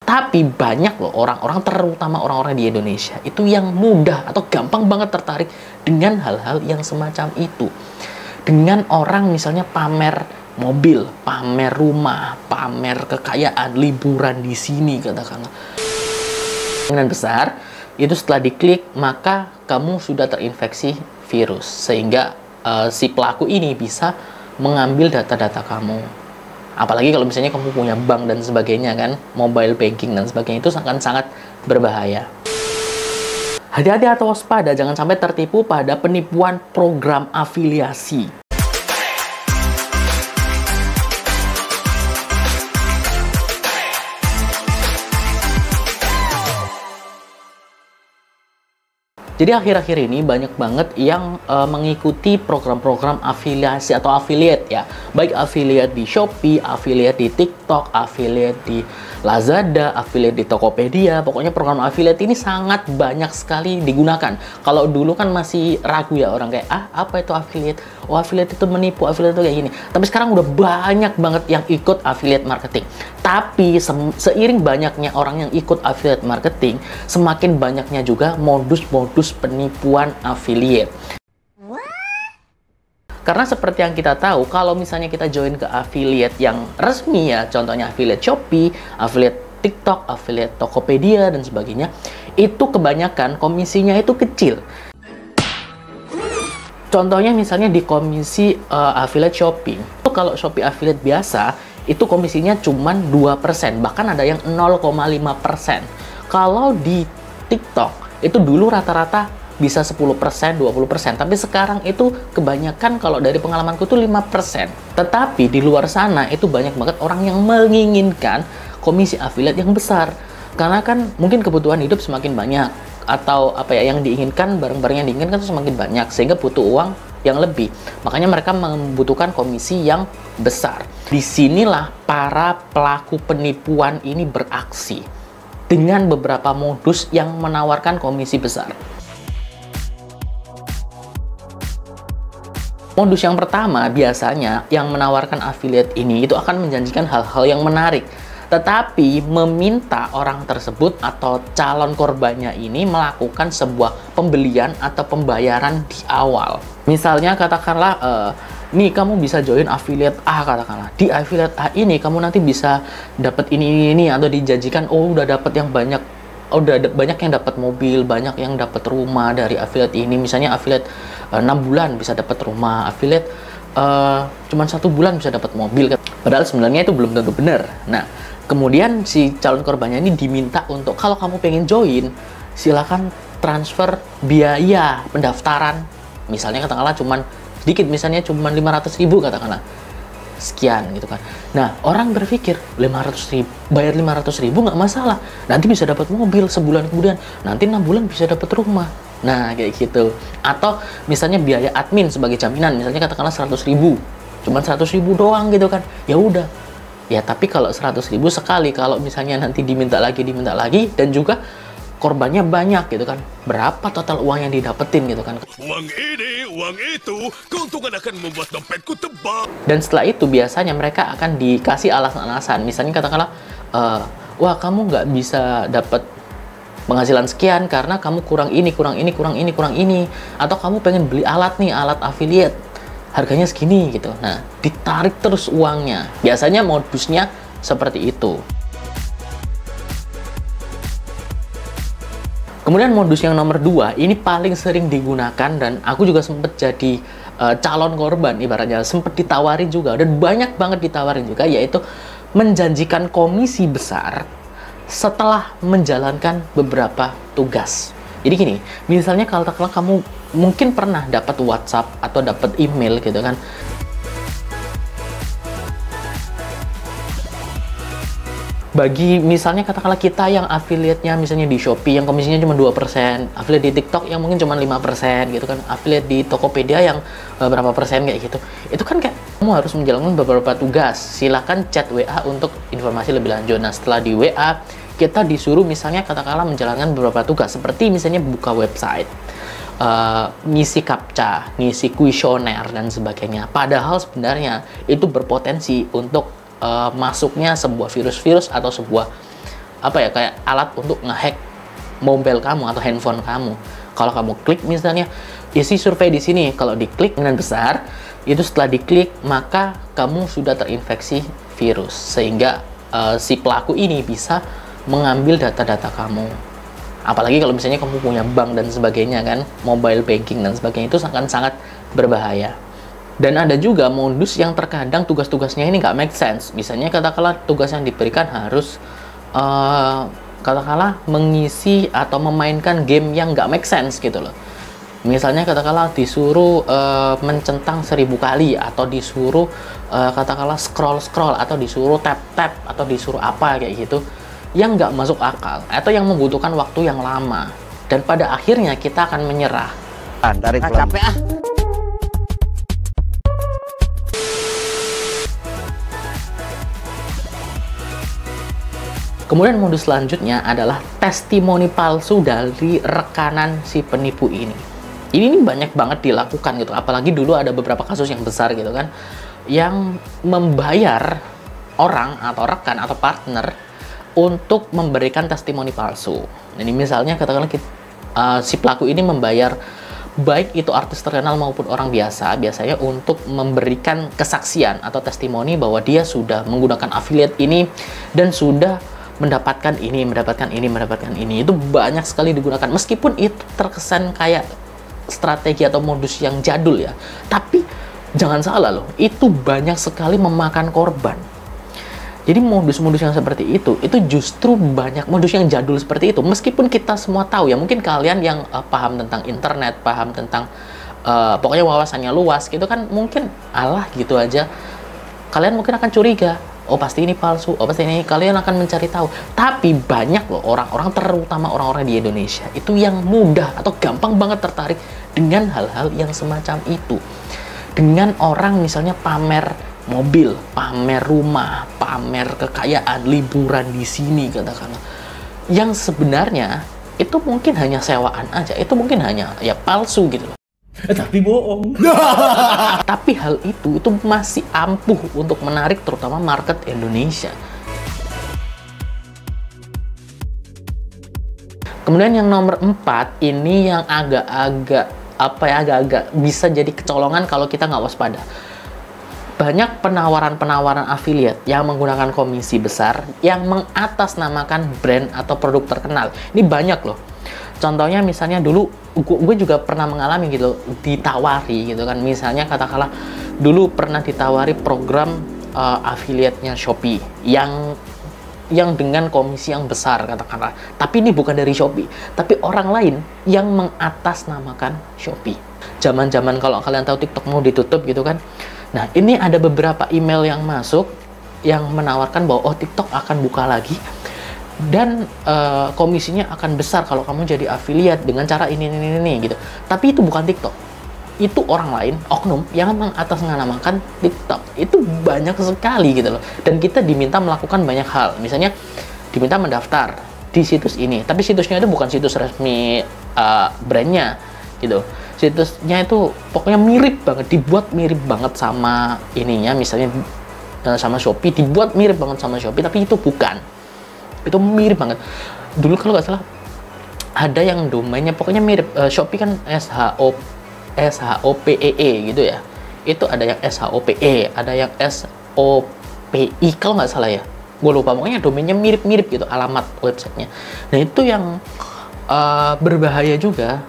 Tapi banyak loh orang-orang, terutama orang-orang di Indonesia, itu yang mudah atau gampang banget tertarik dengan hal-hal yang semacam itu. Dengan orang misalnya pamer mobil, pamer rumah, pamer kekayaan, liburan di sini katakanlah. Dengan besar, itu setelah diklik, maka kamu sudah terinfeksi virus. Sehingga si pelaku ini bisa mengambil data-data kamu. Apalagi kalau misalnya kamu punya bank dan sebagainya kan, mobile banking dan sebagainya, itu sangat-sangat berbahaya. Hati-hati atau waspada, jangan sampai tertipu pada penipuan program afiliasi. Jadi akhir-akhir ini banyak banget yang mengikuti program-program afiliasi atau affiliate ya. Baik affiliate di Shopee, affiliate di TikTok, affiliate di Lazada, affiliate di Tokopedia. Pokoknya program affiliate ini sangat banyak sekali digunakan. Kalau dulu kan masih ragu ya orang kayak, apa itu affiliate? Oh, affiliate itu menipu, affiliate itu kayak gini. Tapi sekarang udah banyak banget yang ikut affiliate marketing. Tapi seiring banyaknya orang yang ikut affiliate marketing, semakin banyaknya juga modus-modus penipuan affiliate. Karena seperti yang kita tahu, kalau misalnya kita join ke affiliate yang resmi ya, contohnya affiliate Shopee, affiliate TikTok, affiliate Tokopedia, dan sebagainya, itu kebanyakan komisinya itu kecil. Contohnya misalnya di komisi affiliate Shopee. Kalau Shopee affiliate biasa, itu komisinya cuma 2%, bahkan ada yang 0,5%. Kalau di TikTok, itu dulu rata-rata bisa 10%, 20%, tapi sekarang itu kebanyakan kalau dari pengalamanku itu 5%. Tetapi di luar sana itu banyak banget orang yang menginginkan komisi affiliate yang besar. Karena kan mungkin kebutuhan hidup semakin banyak, atau apa ya, yang diinginkan, barang-barang yang diinginkan itu semakin banyak, sehingga butuh uang yang lebih. Makanya mereka membutuhkan komisi yang besar. Disinilah para pelaku penipuan ini beraksi dengan beberapa modus yang menawarkan komisi besar. Modus yang pertama biasanya yang menawarkan affiliate ini itu akan menjanjikan hal-hal yang menarik, tetapi meminta orang tersebut atau calon korbannya ini melakukan sebuah pembelian atau pembayaran di awal. Misalnya katakanlah, nih kamu bisa join affiliate A katakanlah. Di affiliate A ini kamu nanti bisa dapat ini, atau dijanjikan, oh udah dapat yang banyak, banyak yang dapat mobil, banyak yang dapat rumah dari affiliate ini. Misalnya affiliate 6 bulan bisa dapat rumah, affiliate cuma 1 bulan bisa dapat mobil. Padahal sebenarnya itu belum tentu benar. Nah, kemudian si calon korbannya ini diminta untuk, kalau kamu pengen join, silakan transfer biaya pendaftaran. Misalnya katakanlah cuman sedikit, misalnya cuman 500.000 katakanlah. Sekian gitu kan. Nah, orang berpikir 500.000, bayar 500.000 nggak masalah. Nanti bisa dapat mobil sebulan kemudian. Nanti 6 bulan bisa dapat rumah. Nah, kayak gitu. Atau misalnya biaya admin sebagai jaminan, misalnya katakanlah 100.000. Cuman 100.000 doang gitu kan. Ya udah. Ya, tapi kalau 100.000 sekali, kalau misalnya nanti diminta lagi, dan juga korbannya banyak gitu kan, berapa total uang yang didapetin gitu kan. Uang ini, uang itu, keuntungan akan membuat dompetku tebal. Dan setelah itu biasanya mereka akan dikasih alasan-alasan. Misalnya katakanlah, wah kamu nggak bisa dapat penghasilan sekian karena kamu kurang ini. Atau kamu pengen beli alat nih, alat affiliate, harganya segini gitu. Nah, ditarik terus uangnya. Biasanya modusnya seperti itu. Kemudian modus yang nomor 2, ini paling sering digunakan dan aku juga sempat jadi calon korban, ibaratnya sempat ditawarin juga, dan banyak banget ditawarin juga, yaitu menjanjikan komisi besar setelah menjalankan beberapa tugas. Jadi gini, misalnya kalau kamu mungkin pernah dapat WhatsApp atau dapat email gitu kan, bagi misalnya katakanlah kita yang affiliate-nya misalnya di Shopee yang komisinya cuma 2%, affiliate di TikTok yang mungkin cuma 5% gitu kan, affiliate di Tokopedia yang berapa persen kayak gitu. Itu kan kayak kamu harus menjalankan beberapa tugas. Silakan chat WA untuk informasi lebih lanjut. Nah, setelah di WA kita disuruh misalnya katakanlah menjalankan beberapa tugas, seperti misalnya buka website, ngisi captcha, ngisi kuesioner dan sebagainya. Padahal sebenarnya itu berpotensi untuk masuknya sebuah virus-virus atau sebuah apa ya, kayak alat untuk ngehack mobile kamu atau handphone kamu. Kalau kamu klik misalnya isi survei di sini, kalau diklik dengan besar, itu setelah diklik maka kamu sudah terinfeksi virus, sehingga si pelaku ini bisa mengambil data-data kamu. Apalagi kalau misalnya kamu punya bank dan sebagainya kan, mobile banking dan sebagainya, itu sangat berbahaya. Dan ada juga modus yang terkadang tugas-tugasnya ini nggak make sense. Misalnya katakanlah tugas yang diberikan harus katakanlah mengisi atau memainkan game yang nggak make sense gitu loh. Misalnya katakanlah disuruh mencentang 1000 kali, atau disuruh katakanlah scroll atau disuruh tap atau disuruh apa kayak gitu, yang nggak masuk akal atau yang membutuhkan waktu yang lama, dan pada akhirnya kita akan menyerah. Capek ah. Kemudian modus selanjutnya adalah testimoni palsu dari rekanan si penipu ini. Ini banyak banget dilakukan gitu, apalagi dulu ada beberapa kasus yang besar gitu kan, yang membayar orang atau rekan atau partner untuk memberikan testimoni palsu. Ini misalnya katakanlah si pelaku ini membayar baik itu artis terkenal maupun orang biasa, biasanya untuk memberikan kesaksian atau testimoni bahwa dia sudah menggunakan affiliate ini dan sudah mendapatkan ini. Itu banyak sekali digunakan, meskipun itu terkesan kayak strategi atau modus yang jadul ya, tapi jangan salah loh, itu banyak sekali memakan korban. Jadi modus-modus yang seperti itu justru banyak modus yang jadul seperti itu, meskipun kita semua tahu ya, mungkin kalian yang paham tentang internet, paham tentang pokoknya wawasannya luas gitu kan, mungkin alah gitu aja kalian mungkin akan curiga, oh pasti ini palsu, oh pasti ini, kalian akan mencari tahu. Tapi banyak loh orang-orang, terutama orang-orang di Indonesia itu yang mudah atau gampang banget tertarik dengan hal-hal yang semacam itu. Dengan orang misalnya pamer mobil, pamer rumah, pamer kekayaan, liburan di sini katakanlah, yang sebenarnya itu mungkin hanya sewaan aja, itu mungkin hanya ya palsu gitu loh. Tapi bohong. Tapi hal itu masih ampuh untuk menarik terutama market Indonesia. Kemudian yang nomor 4 ini yang agak-agak bisa jadi kecolongan kalau kita nggak waspada. Banyak penawaran-penawaran affiliate yang menggunakan komisi besar yang mengatasnamakan brand atau produk terkenal. Ini banyak loh. Contohnya misalnya dulu gue juga pernah mengalami gitu, ditawari gitu kan. Misalnya katakanlah dulu pernah ditawari program affiliate-nya Shopee yang dengan komisi yang besar katakanlah. Tapi ini bukan dari Shopee, tapi orang lain yang mengatasnamakan Shopee. Zaman-zaman kalau kalian tahu TikTok mau ditutup gitu kan. Nah, ini ada beberapa email yang masuk yang menawarkan bahwa TikTok akan buka lagi dan komisinya akan besar kalau kamu jadi affiliate dengan cara ini gitu. Tapi itu bukan TikTok, itu orang lain, oknum yang mengatasnamakan TikTok. Itu banyak sekali gitu loh, dan kita diminta melakukan banyak hal. Misalnya diminta mendaftar di situs ini, tapi situsnya itu bukan situs resmi brandnya gitu. Situsnya itu pokoknya mirip banget, dibuat mirip banget sama ininya, misalnya sama Shopee, dibuat mirip banget sama Shopee, tapi itu bukan. Itu mirip banget. Dulu kalau nggak salah ada yang domainnya pokoknya mirip. Shopee kan SHOPEE gitu ya. Itu ada yang SHOPE, ada yang SOPI kalau nggak salah ya. Gue lupa, pokoknya domainnya mirip-mirip gitu alamat websitenya. Nah itu yang berbahaya juga.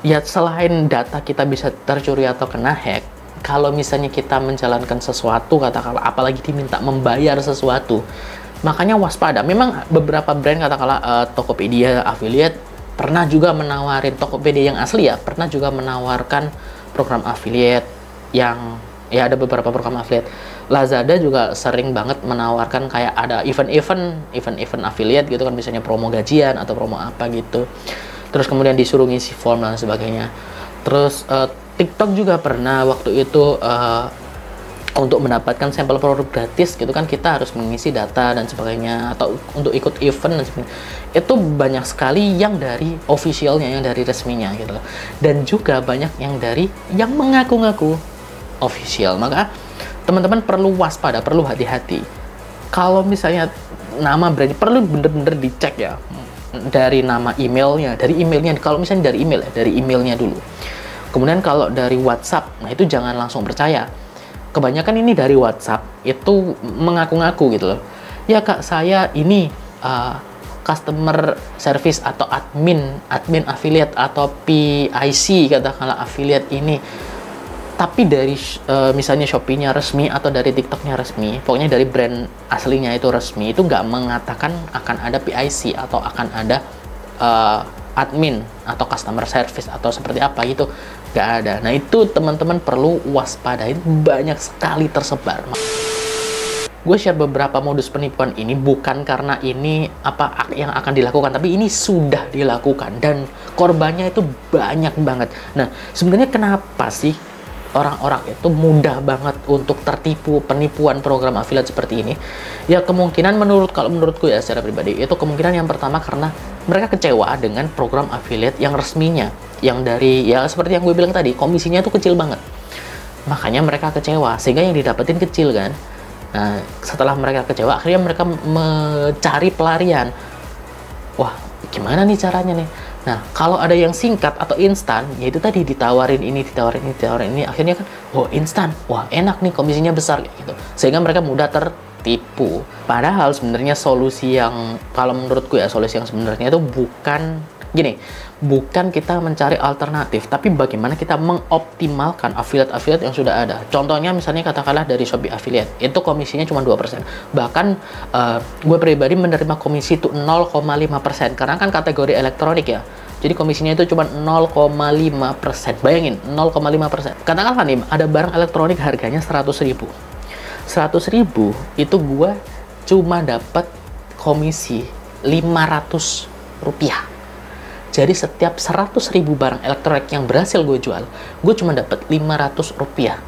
Ya selain data kita bisa tercuri atau kena hack, kalau misalnya kita menjalankan sesuatu katakanlah, apalagi diminta membayar sesuatu, makanya waspada. Memang beberapa brand katakanlah Tokopedia affiliate pernah juga menawarin, Tokopedia yang asli ya pernah juga menawarkan program affiliate yang ya ada beberapa program affiliate. Lazada juga sering banget menawarkan kayak ada event affiliate gitu kan, misalnya promo gajian atau promo apa gitu. Terus kemudian disuruh ngisi form dan sebagainya. Terus TikTok juga pernah waktu itu untuk mendapatkan sampel produk gratis gitu kan, kita harus mengisi data dan sebagainya, atau untuk ikut event dan sebagainya. Itu banyak sekali yang dari officialnya, yang dari resminya gitu. Dan juga banyak yang dari yang mengaku-ngaku official. Maka teman-teman perlu waspada, perlu hati-hati. Kalau misalnya nama brand perlu bener-bener dicek ya, dari nama emailnya, kalau misalnya dari email ya, dari emailnya dulu. Kemudian kalau dari WhatsApp, nah itu jangan langsung percaya. Kebanyakan ini dari WhatsApp itu mengaku-ngaku gitu loh. Ya kak, saya ini customer service atau admin affiliate atau PIC, katakanlah affiliate ini. Tapi dari misalnya Shopee-nya resmi atau dari TikTok-nya resmi, pokoknya dari brand aslinya itu resmi, itu nggak mengatakan akan ada PIC atau akan ada admin atau customer service atau seperti apa gitu, nggak ada. Nah itu teman-teman perlu waspada, itu banyak sekali tersebar. Gue share beberapa modus penipuan ini bukan karena ini apa yang akan dilakukan, tapi ini sudah dilakukan dan korbannya itu banyak banget. Nah sebenarnya kenapa sih orang-orang itu mudah banget untuk tertipu penipuan program affiliate seperti ini? Ya kemungkinan kalau menurutku ya secara pribadi, itu kemungkinan yang pertama karena mereka kecewa dengan program affiliate yang resminya, yang dari ya seperti yang gue bilang tadi, komisinya itu kecil banget. Makanya mereka kecewa, sehingga yang didapetin kecil kan. Nah setelah mereka kecewa, akhirnya mereka mencari pelarian. Wah gimana nih caranya nih? Nah, kalau ada yang singkat atau instan, yaitu tadi ditawarin ini, akhirnya kan, oh instan, wah enak nih, komisinya besar, kayak gitu. Sehingga mereka mudah tertipu. Padahal sebenarnya solusi yang, kalau menurutku ya, solusi yang sebenarnya itu bukan, gini, bukan kita mencari alternatif, tapi bagaimana kita mengoptimalkan affiliate-affiliate yang sudah ada. Contohnya misalnya katakanlah dari Shopee Affiliate, itu komisinya cuma 2%. Bahkan gue pribadi menerima komisi itu 0,5%, karena kan kategori elektronik ya. Jadi komisinya itu cuma 0,5%. Bayangin, 0,5%. Katakanlah nih, ada barang elektronik harganya 100.000. 100.000 itu gue cuma dapat komisi 500 rupiah. Jadi setiap 100.000 barang elektronik yang berhasil gue jual, gue cuma dapat 500 rupiah.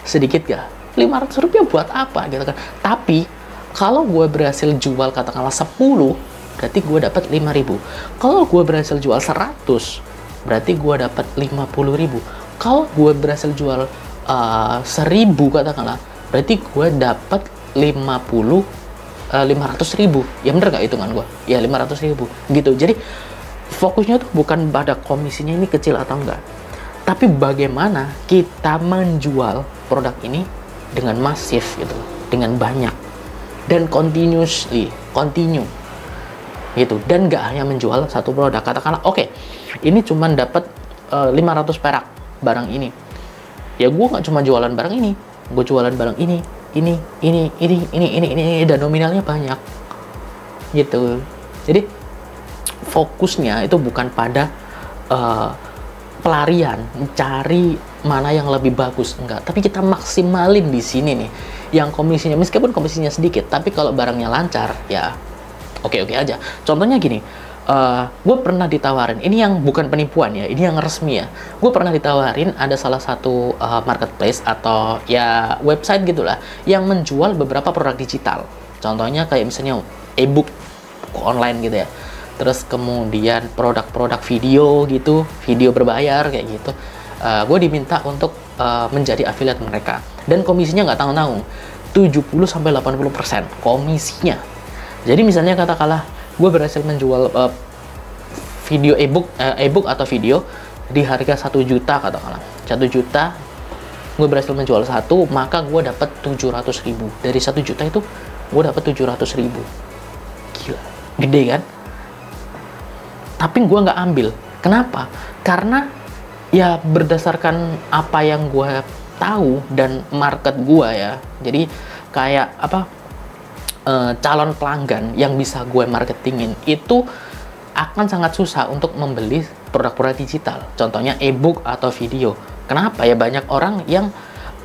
Sedikit gak? 500 rupiah buat apa gitu kan? Tapi kalau gue berhasil jual katakanlah 10, berarti gue dapat 5.000. Kalau gue berhasil jual 100, berarti gue dapat 50.000. Kalau gue berhasil jual 1.000 katakanlah, berarti gue dapat 500.000. Ya bener gak hitungan gue? Ya 500.000 gitu. Jadi fokusnya tuh bukan pada komisinya ini kecil atau enggak, tapi bagaimana kita menjual produk ini dengan masif gitu, dengan banyak dan continue gitu. Dan gak hanya menjual satu produk. Katakanlah oke, ini cuma dapat 500 perak barang ini. Ya gue nggak cuma jualan barang ini, gue jualan barang ini, dan nominalnya banyak gitu. Jadi fokusnya itu bukan pada pelarian mencari mana yang lebih bagus, enggak, tapi kita maksimalin di sini nih yang komisinya, meskipun komisinya sedikit, tapi kalau barangnya lancar ya oke-oke aja. Contohnya gini, gue pernah ditawarin, ini yang bukan penipuan ya, ini yang resmi ya. Gue pernah ditawarin ada salah satu marketplace atau ya website gitulah yang menjual beberapa produk digital. Contohnya kayak misalnya e-book online gitu ya. Terus kemudian produk-produk video gitu, video berbayar kayak gitu. Gue diminta untuk menjadi affiliate mereka. Dan komisinya nggak tanggung-tanggung, 70-80% komisinya. Jadi misalnya katakanlah gue berhasil menjual video e-book atau video di harga 1 juta katakanlah. 1 juta gue berhasil menjual satu, maka gue dapat 700.000. Dari 1 juta itu gue dapat 700.000. Gila, gede kan? Tapi gue nggak ambil. Kenapa? Karena ya berdasarkan apa yang gue tahu dan market gue ya. Jadi kayak apa, calon pelanggan yang bisa gue marketingin itu akan sangat susah untuk membeli produk-produk digital. Contohnya e-book atau video. Kenapa? Ya banyak orang yang,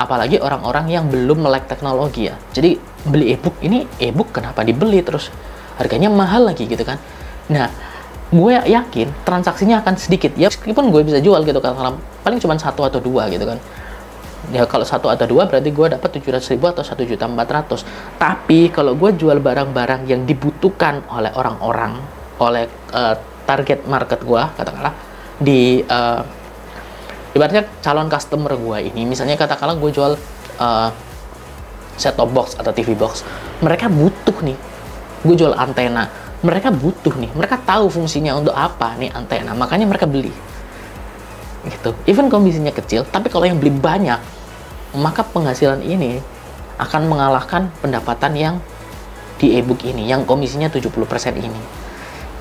apalagi orang-orang yang belum melek teknologi ya. Jadi beli e-book, ini e-book kenapa dibeli terus harganya mahal lagi gitu kan. Nah, gue yakin transaksinya akan sedikit ya, meskipun gue bisa jual gitu kan, paling cuma 1 atau 2 gitu kan. Ya kalau 1 atau 2 berarti gue dapat 700.000 atau 1.400.000. Tapi kalau gue jual barang-barang yang dibutuhkan oleh orang-orang, oleh target market gue, katakanlah di ibaratnya calon customer gue ini, misalnya katakanlah gue jual set-top box atau TV box, mereka butuh nih. Gue jual antena, mereka butuh nih. Mereka tahu fungsinya untuk apa nih antena, makanya mereka beli. Gitu. Even komisinya kecil, tapi kalau yang beli banyak, maka penghasilan ini akan mengalahkan pendapatan yang di ebook ini, yang komisinya 70% ini.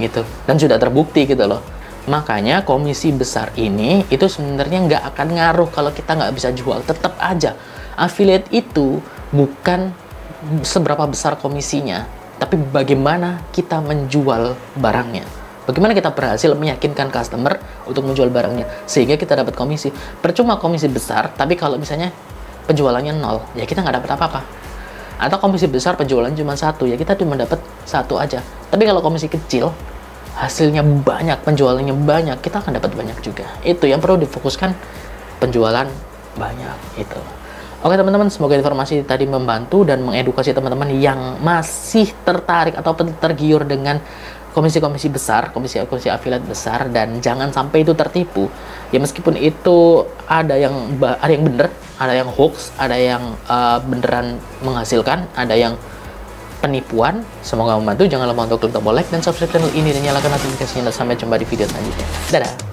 Gitu. Dan sudah terbukti gitu loh. Makanya komisi besar ini itu sebenarnya nggak akan ngaruh kalau kita nggak bisa jual. Tetap aja affiliate itu bukan seberapa besar komisinya, tapi bagaimana kita menjual barangnya, bagaimana kita berhasil meyakinkan customer untuk menjual barangnya sehingga kita dapat komisi. Percuma komisi besar tapi kalau misalnya penjualannya 0, ya kita nggak dapat apa-apa. Atau komisi besar penjualannya cuma 1, ya kita cuma dapat 1 aja. Tapi kalau komisi kecil hasilnya banyak, penjualannya banyak, kita akan dapat banyak juga. Itu yang perlu difokuskan, penjualan banyak itu. Oke teman-teman, semoga informasi tadi membantu dan mengedukasi teman-teman yang masih tertarik atau tergiur dengan komisi-komisi besar, komisi affiliate besar, dan jangan sampai itu tertipu. Ya meskipun itu ada yang bener, ada yang hoax, ada yang beneran menghasilkan, ada yang penipuan. Semoga membantu. Jangan lupa untuk klik tombol like dan subscribe channel ini dan nyalakan notifikasinya. Dan sampai jumpa di video selanjutnya. Dadah.